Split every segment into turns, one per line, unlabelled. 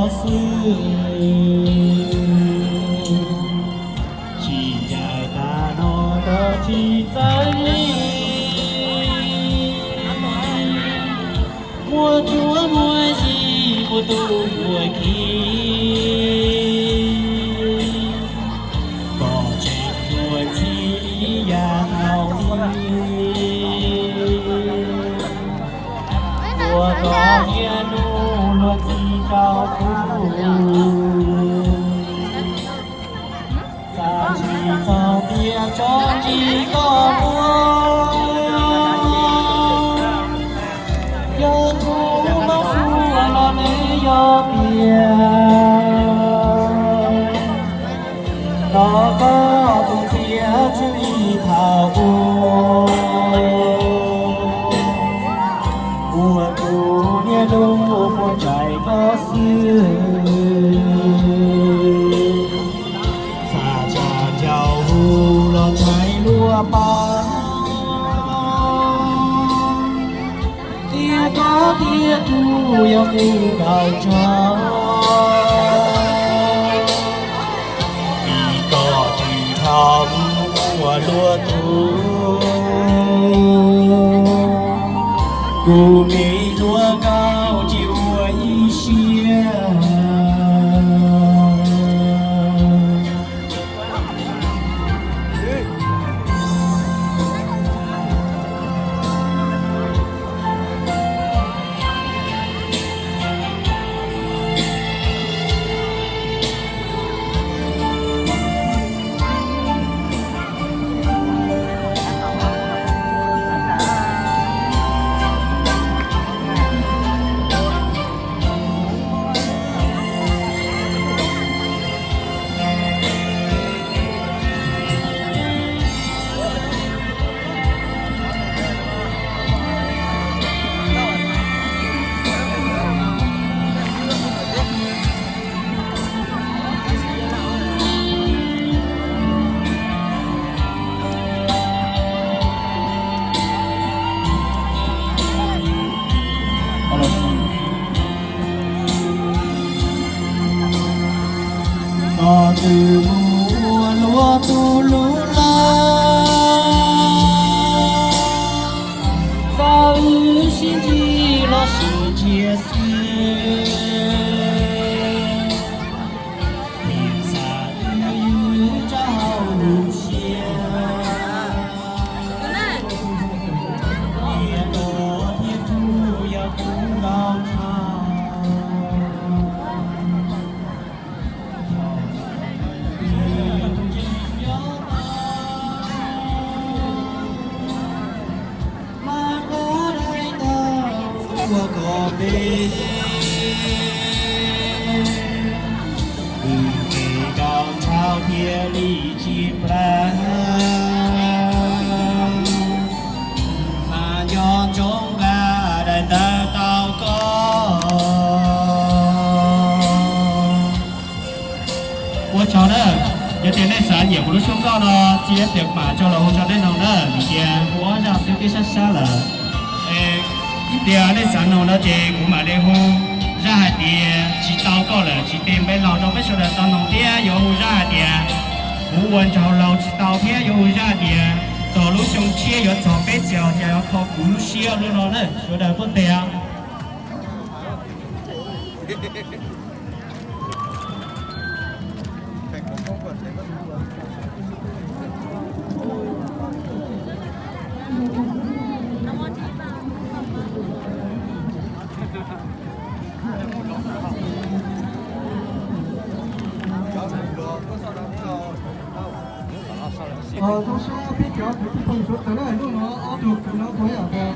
có sự chỉ dạy ta nó đó chỉ tới mùa chúa mùa gì mùa tu mùa khi có trên mùa chi lý giang hậu mùa có nghĩa nu luôn chi cao thu ta chỉ sau kia cho chỉ có mùa yo thu nó phu nó nấy yo bia nó có tung phía chữ thảo mùa thu nhẹ đâu mùa trái có xưa xa cha chào hu lo trái lúa ba tia có tia thu yêu tu đào cho vì có chữ thắm mùa lúa thu cụ mỹ lúa cao chịu ý xia có từ mùa lúa tu lúa la và ư xin chi lo sự chia sẻ hiện xa ư trao đủ xia thiên đồ thiên thu ya cũng đau của có bên kề cao trao thiên lý chim ra mà nhon trống ga đại ta tao có của cháu đó giờ tiền này sản nghiệp của nó xuống cao nó chỉ tiệc mà cho là hỗ trợ đến nào đó vì kia của ra siêu cái sát sát là điều này sản phẩm đó thì cũng mà đây hôm ra thì chỉ tao có là chỉ tìm bên lò trong cái số là tao nông tía yêu ra thì cũng quan trọng là chỉ tao phía yêu ra thì giờ lúc xong chia yêu cho bé cháu thì yêu khó cú xia luôn rồi đấy số là bất tiện
trong số biết kéo thì cái phần số tới này lúc nó được thì nó thấy ở cái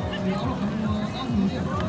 nó được nó ăn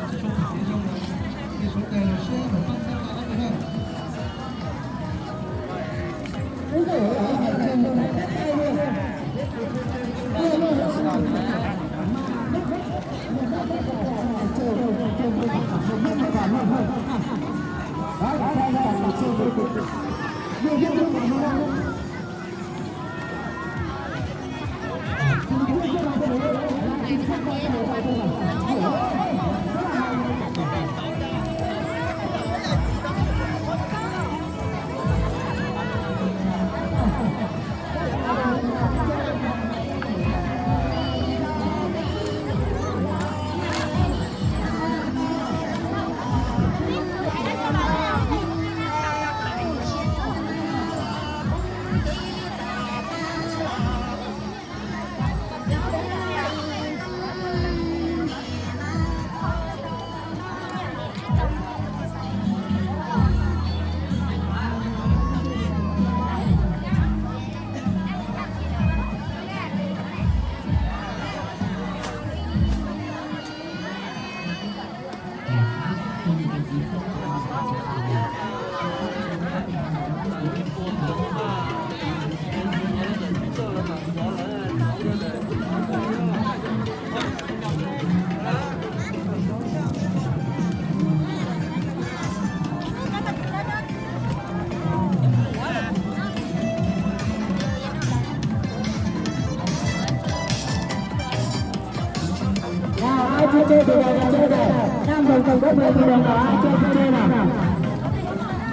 chưa chơi thì là chơi rồi. Nam đồng tổng có 10.000 đồng đó, ai chơi nào.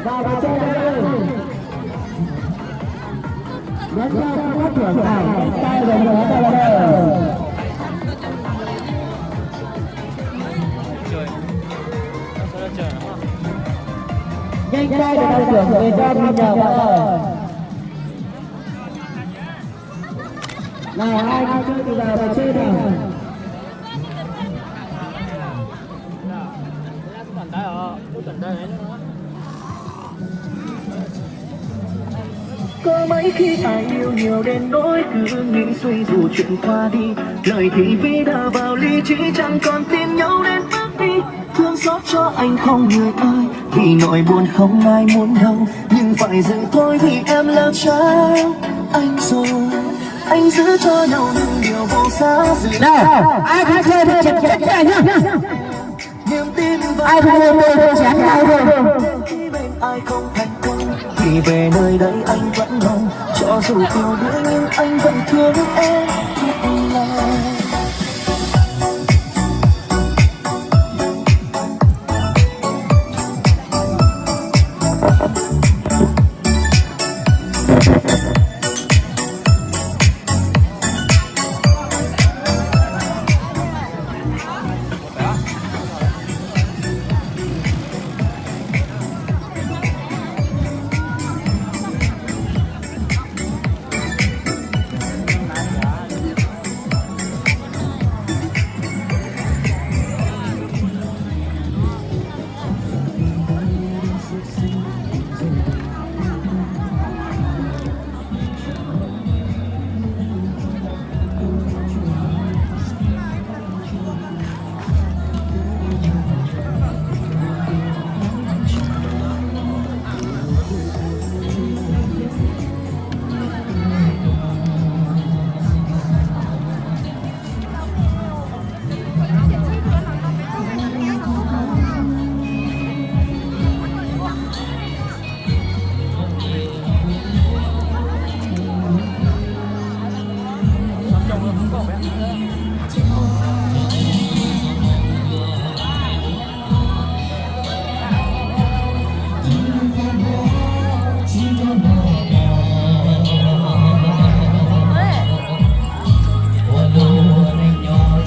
Vào chơi đây. Nhấn cho các thưởng nào, tay đồng đó vào đây. Nhanh tay để tăng thưởng về cho mình nhờ mọi người. Nào ai chơi thì vào chơi nào.
Có mấy khi ai yêu nhiều đến nỗi cứ nghĩ suy dù chuyện qua đi, lời thì vì đã vào ly chỉ chẳng còn tin nhau đến bước đi. Thương xót cho anh không người ơi, vì nỗi buồn không ai muốn đâu, nhưng phải dừng thôi vì em là trái anh rồi. Anh giữ cho nhau những điều vô giá dự.
Nào, ai không chơi thì chụp chụp cái nhá.
Niềm tin
Ai không chơi thì chán nhau rồi.
khi bên ai không thành công, thì về nơi đây anh vẫn mong, cho dù yêu đuối nhưng anh vẫn thương em thật lòng.
Hãy subscribe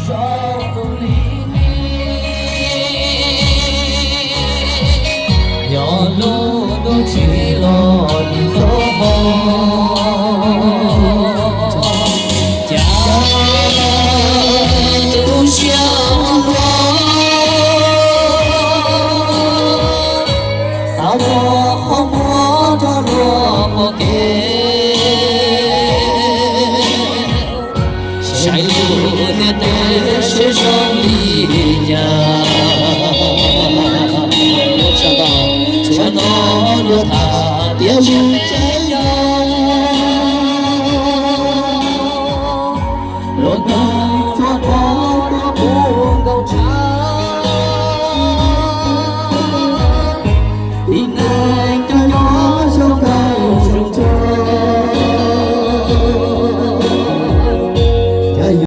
cho kênh Ghiền Mì Gõ để không bỏ lỡ những video hấp dẫn.